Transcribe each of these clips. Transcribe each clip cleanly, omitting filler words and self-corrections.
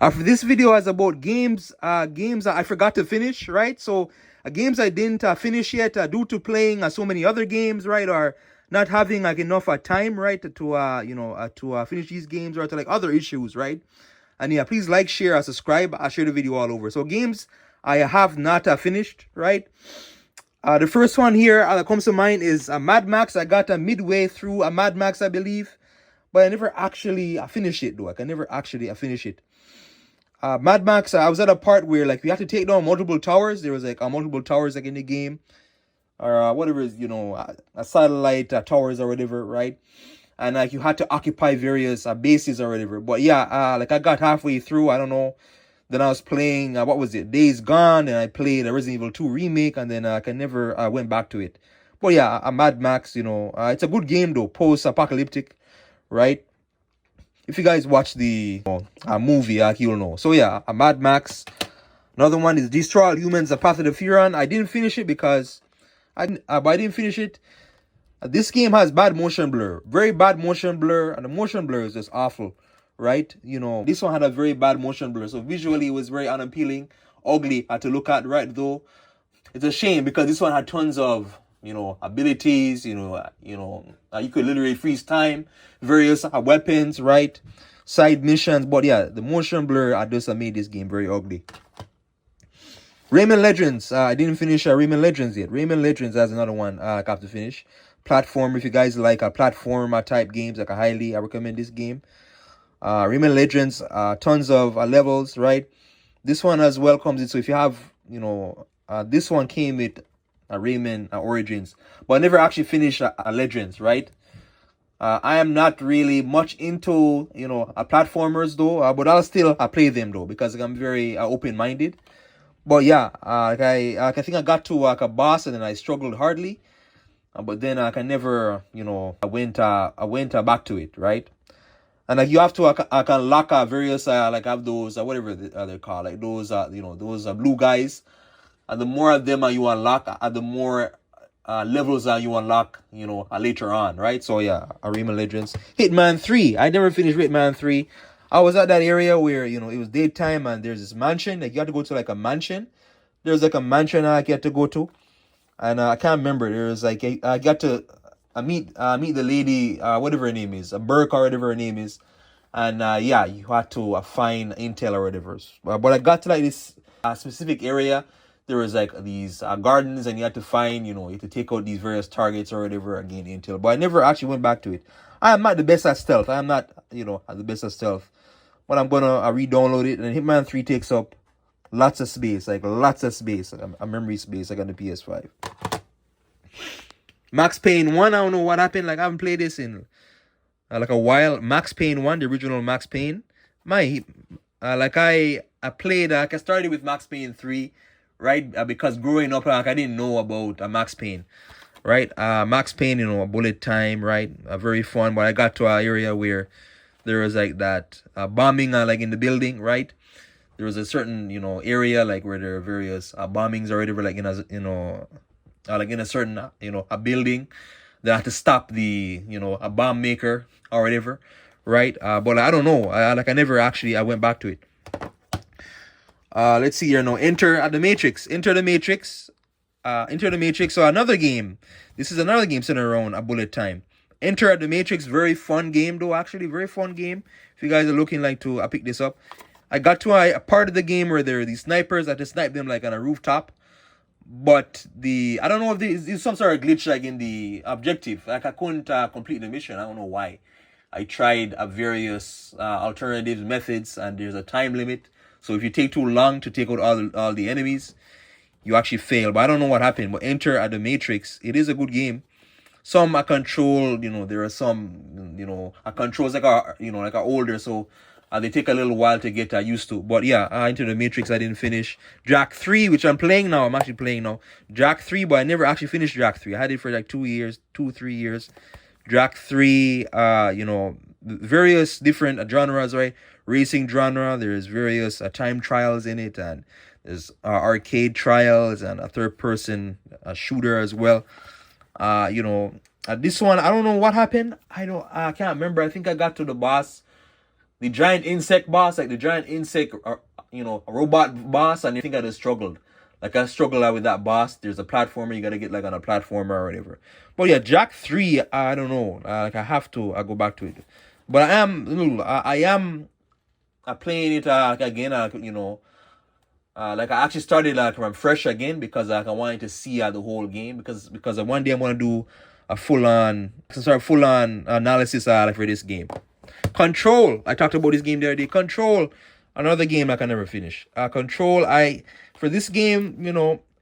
For this video is about games that I forgot to finish, right? So games I didn't finish yet due to playing so many other games, right? Or not having like enough time, right, to finish these games, or to like other issues, right? And yeah, please like, share, subscribe. I'll share the video all over. So games I have not finished, right? The first one here that comes to mind is Mad Max. I got midway through a Mad Max, I believe, but I never actually finished it though. I can never actually finish it. Mad Max, I was at a part where like we had to take down multiple towers. There was like multiple towers like in the game, or whatever is a satellite towers or whatever, right? And like you had to occupy various bases or whatever. But yeah, like I got halfway through. I don't know. Then I was playing what was it? Days Gone, and I played a Resident Evil 2 remake, and then I never went back to it. But yeah, a Mad Max, it's a good game though, post-apocalyptic, right? If you guys watch the movie, you'll know. So yeah, a Mad Max. Another one is Destroy All Humans: A Path to the Furon. I didn't finish it because but I didn't finish it. This game has bad motion blur, very bad motion blur, and the motion blur is just awful, right? This one had a very bad motion blur, so visually it was very unappealing, ugly to look at, right? Though it's a shame because this one had tons of abilities. You could literally freeze time, various weapons, right? Side missions, but yeah, the motion blur just made this game very ugly. Rayman Legends. I didn't finish Rayman Legends yet. Rayman Legends has another one I have to finish. Platform. If you guys like a platform type games, like I highly recommend this game. Rayman Legends. Tons of levels, right? This one as well comes in. So if you have, this one came with Rayman Origins, but I never actually finished Legends, right? I am not really much into platformers though, but I'll still play them though because I'm very open-minded. But yeah, I think I got to like a boss and then I struggled hardly, but then I can never I went back to it, right? And like you have to I can lock various like have those whatever they're called, like those those blue guys, and the more of them you unlock, the more levels you unlock, later on, right? So yeah, Rayman Legends. Hitman 3. I never finished Hitman 3. I was at that area where, it was daytime and there's this mansion. Like you have to go to like a mansion. There's like a mansion I get to go to. And I can't remember. There's like, I got to meet the lady, whatever her name is, Burke or whatever her name is. And yeah, you had to find intel or whatever. But I got to like this specific area. There was like these gardens and you had to find, you had to take out these various targets or whatever and gain intel. But I never actually went back to it. I am not the best at stealth. I am not, the best at stealth. But I'm going to re-download it. And Hitman 3 takes up lots of space. Like lots of space. A memory space like on the PS5. Max Payne 1, I don't know what happened. Like I haven't played this in like a while. Max Payne 1, the original Max Payne. I played, I started with Max Payne 3, right? Because growing up, like I didn't know about Max Payne, right? Max Payne, bullet time, right? Very fun. But I got to an area where there was like that bombing, like in the building, right? There was a certain, area like where there are various bombings or whatever, like in a, like in a certain, a building. They had to stop the, a bomb maker or whatever, right? But I don't know. I never actually I went back to it. Let's see here now. Enter the Matrix. Enter the Matrix. Enter the Matrix. So another game. This is another game centered around a bullet time. Enter the Matrix. Very fun game though. Actually, very fun game. If you guys are looking like to pick this up, I got to a part of the game where there are these snipers. I just snipe them like on a rooftop. But I don't know if there's some sort of glitch like in the objective. Like I couldn't complete the mission. I don't know why. I tried various alternative methods and there's a time limit. So if you take too long to take out all the enemies, you actually fail. But I don't know what happened. But Enter the Matrix, it is a good game. Some are controlled, there are some, controls like like are older, so they take a little while to get used to. But yeah, Into the Matrix I didn't finish. Jak 3, which I'm playing now. I'm actually playing now. Jak 3, but I never actually finished Jak 3. I had it for like 3 years. Jak 3, various different genres, right? Racing genre. There's various time trials in it, and there's arcade trials and a third-person shooter as well. This one I don't know what happened. I can't remember. I think I got to the boss the giant insect boss, like the giant insect, or a robot boss, and I think I just struggled. Like I struggled with that boss. There's a platformer you gotta get like on a platformer or whatever. But yeah, Jak 3, I don't know. Like I have to, I go back to it. But I am playing it again. Like I actually started like from fresh again because like I wanted to see the whole game because one day I'm gonna do a full on analysis like for this game. Control. I talked about this game the other day. Control. Another game I can never finish. Control. For this game,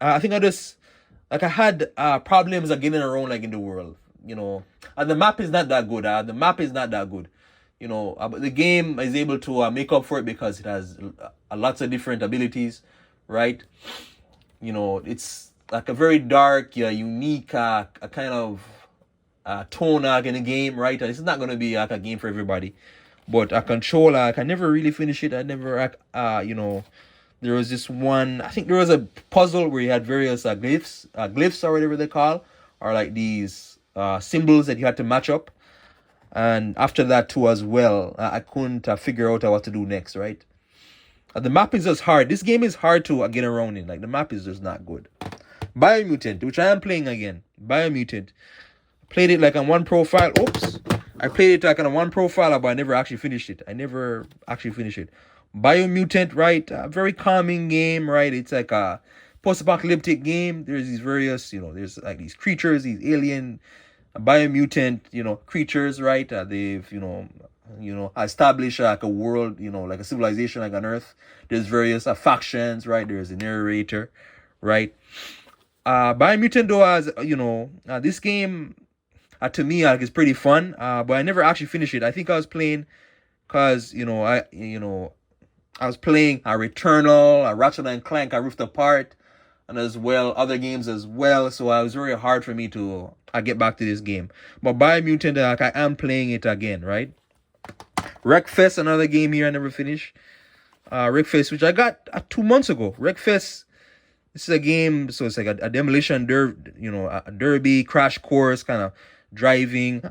I think I had problems of getting around like in the world. And the map is not that good. The map is not that good. But the game is able to make up for it because it has lots of different abilities, right? It's like a very dark, unique, a kind of tone in the game, right? And it's not gonna be like a game for everybody. But a controller, I can never really finish it. I never, there was this one. I think there was a puzzle where you had various glyphs or whatever they call, or like these symbols that you had to match up. And after that too as well, I couldn't figure out what to do next, right? The map is just hard. This game is hard to get around in. Like the map is just not good. Biomutant, which I am playing again. Biomutant. Played it like on one profile. Oops. I played it like on one profile, but I never actually finished it. Biomutant, right? A very calming game, right? It's like a post-apocalyptic game. There's these various, there's like these creatures, these alien biomutant, creatures, right? They've, established like a world, like a civilization, like on Earth. There's various factions, right? There's a narrator, right? Biomutant though, as this game to me like is pretty fun. But I never actually finished it. I think I was playing because I was playing a Returnal, a Ratchet and Clank, a Rift Apart, and as well other games as well. So it was very hard for me to get back to this game. But Biomutant, like I am playing it again, right? Wreckfest, another game here I never finished. Wreckfest, which I got 2 months ago. Wreckfest, this is a game, so it's like a demolition a derby, crash course, kind of driving,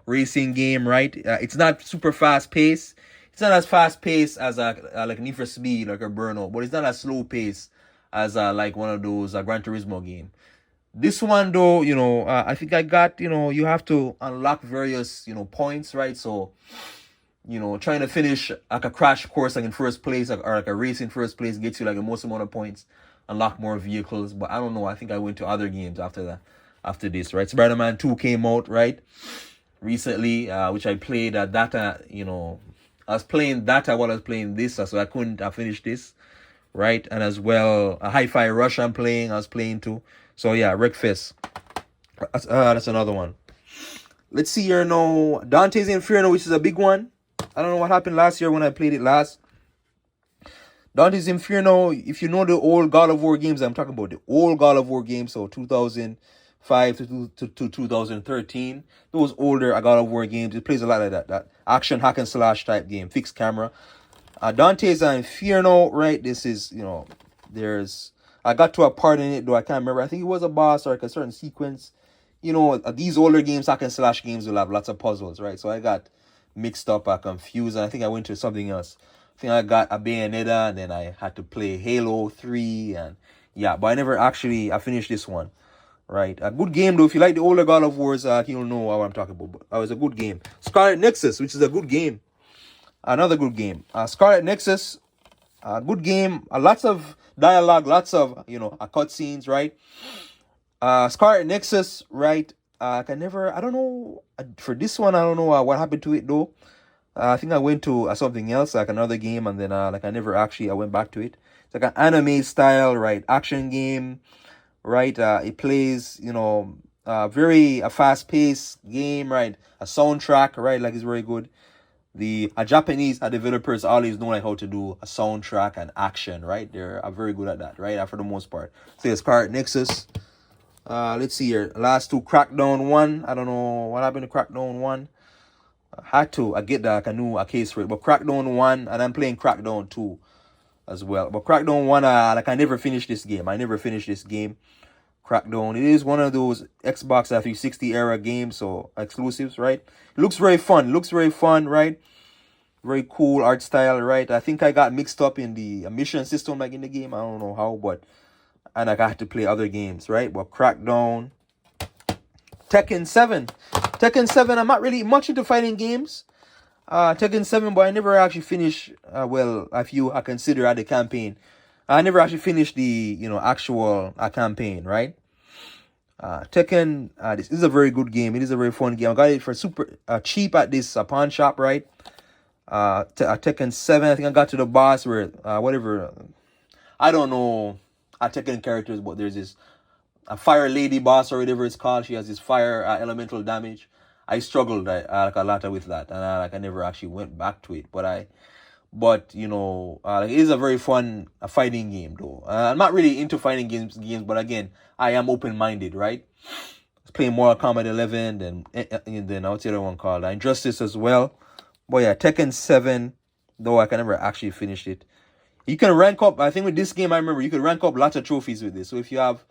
racing game, right? It's not super fast paced. It's not as fast paced as like Need for Speed, like a Burnout, but it's not as slow paced as like one of those Gran Turismo game. This one though, I think I got, you have to unlock various, points, right? So, trying to finish like a crash course like in first place, or like a race in first place gets you like the most amount of points, unlock more vehicles. But I don't know. I think I went to other games after this, right? Spider-Man 2 came out, right? Recently, which I played data, I was playing data while I was playing this, so I couldn't finish this, right? And as well, Hi-Fi Rush I was playing too. So yeah, Wreckfest. That's another one. Let's see here now. Dante's Inferno, which is a big one. I don't know what happened last year when I played it last. Dante's Inferno, if you know the old God of War games, I'm talking about the old God of War games, so 2005 to 2013. Those older God of War games, it plays a lot like that action hack and slash type game, fixed camera. Dante's Inferno, right? This is, I got to a part in it, though I can't remember. I think it was a boss or like a certain sequence. These older games, hack and slash games, will have lots of puzzles, right? So I got mixed up, confused, and I think I went to something else. I think I got a Bayonetta, and then I had to play Halo 3, and yeah, but I never actually finished this one, right? A good game, though. If you like the older God of Wars, you'll know what I'm talking about. But it was a good game. Scarlet Nexus, which is a good game. Another good game. Scarlet Nexus, a good game. Lots of dialogue, lots of, cutscenes, right? Scarlet Nexus, right? I don't know, for this one, I don't know what happened to it, though. I think I went to something else, like another game, and then, I never actually, I went back to it. It's like an anime style, right? Action game, right? It plays, very fast-paced game, right? A soundtrack, right? Like, it's very good. The Japanese developers always know like how to do a soundtrack and action, right? They're very good at that, right? For the most part. So it's Scarlet Nexus. Let's see here. Last two, Crackdown 1. I don't know what happened to Crackdown 1. I had to get that a case for it. But Crackdown 1, and I'm playing Crackdown 2 as well. But Crackdown 1, I never finished this game. Crackdown. It is one of those Xbox 360 era games, so exclusives, right? It looks very fun, right? Very cool art style, right? I think I got mixed up in the mission system like in the game. I don't know how, but and I got to play other games, right? But Crackdown, Tekken 7. Tekken 7, I'm not really much into fighting games. Tekken 7, but I never actually finished, well, if you consider the campaign. I never actually finished the, actual campaign, right? Tekken, this is a very good game. It is a very fun game. I got it for super cheap at this pawn shop, right? Tekken 7, I think I got to the boss where, whatever, I don't know Tekken characters, but there's this a fire lady boss or whatever it's called. She has this fire elemental damage. I struggled like a lot with that, and I never actually went back to it. But like, it is a very fun fighting game though. I'm not really into fighting games, but again, I am open minded, right? I was playing Mortal Kombat 11, and then what's the other one called? Injustice as well. But yeah, Tekken 7, though I can never actually finish it. You can rank up. I think with this game, I remember you could rank up lots of trophies with this. So if you have,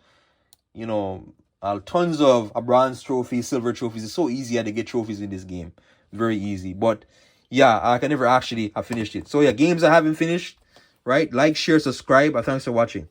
tons of bronze trophies, silver trophies, it's so easy to get trophies in this game. Very easy. But yeah, I can never actually have finished it. So yeah, games I haven't finished, right? Like, share, subscribe. Thanks for watching.